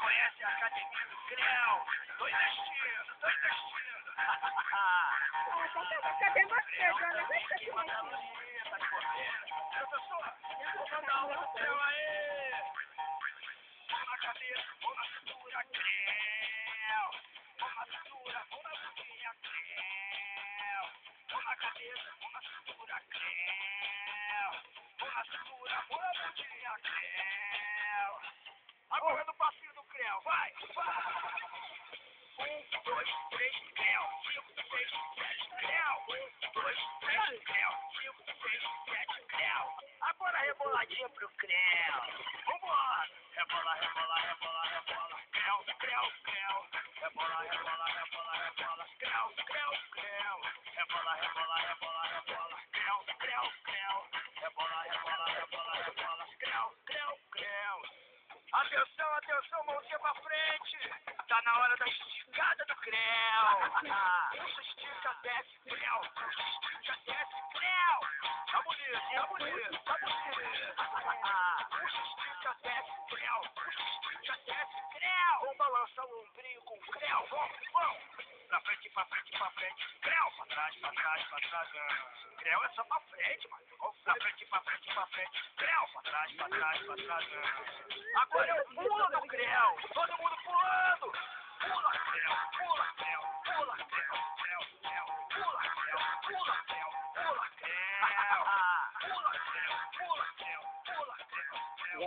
Conhece a academia do Creu? Tô investindo, tô investindo. Cadê você, dona? Vem cá Que manda bonita, correndo. Professor, vamos dar aula no Creu aí. Mão na cabeça, mão na cintura, Creu. Mão na cintura, mão na bundinha, Creu. Mão na cabeça, mão na cintura, Creu. Mão na cintura, mão na bundinha, Creu. Agora no passinho do Creu, vai, vai. 1, 2, 3, Creu. 5, 6, 7, Creu. 1, 2, 3, Creu. 5, 6, 7, Creu. Agora reboladinha pro Creu. Vambora. Rebola, rebola, rebola, rebola. Creu, Creu, Creu. Rebola, rebola, rebola, rebola. Creu, Creu, Creu. Rebola, rebola, rebola, rebola. Creu, Creu, Creu. Rebola, rebola, rebola, rebola. Creu, Creu, Creu. Atenção, atenção, mãozinha pra frente. Tá na hora da esticada do Creu. Puxa, estica, desce, Creu. Puxa, estica, desce, Creu. Tá bonito, tá bonito, tá bonito. Puxa, estica, desce, Creu. Puxa, estica, desce, Creu. Vamos balançar o ombrinho com o Creu. Vamos, vamos. Pra frente, pra frente, pra frente. Creu, pra trás, pra trás, pra trás. Creu é só pra frente, mano. Vamos pra frente, pra frente, pra frente. Creu, pra trás, pra trás, pra trás. Agora é o pulo do Creu. Todo mundo pulando. Pula, Creu, pula, Creu, pula, Creu, Creu, Creu, pula, Creu, pula, Creu, pula, Creu, pula, Creu, pula, Creu, pula, Creu, Creu,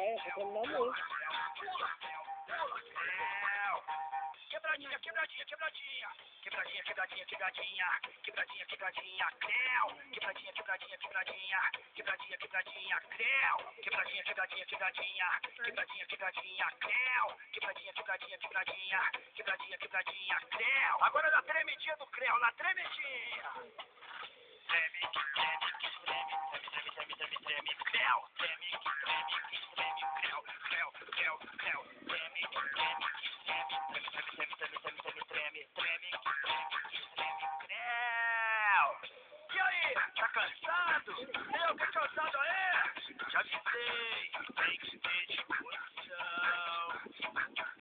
pula, Creu, pula, Creu. Quebradinha, quebradinha, quebradinha. Quebradinha, quebradinha, quebradinha. Quebradinha, quebradinha, Creu. Quebradinha, quebradinha, quebradinha. Quebradinha, quebradinha, Creu. Quebradinha, quebradinha, quebradinha. Quebradinha, quebradinha, Creu. Quebradinha, quebradinha, quebradinha. Quebradinha, quebradinha, Creu. Agora na tremidinha do Creu, na tremidinha. Treme, treme, treme, treme, treme, treme, treme, Creu. Treme, treme, treme, Creu, Creu, Creu, Creu. Treme, treme, treme, treme, treme, treme, treme, treme, treme, treme, Creu. E aí, tá cansado? Tem alguém cansado aí? Já avisei, tem que ter de coração.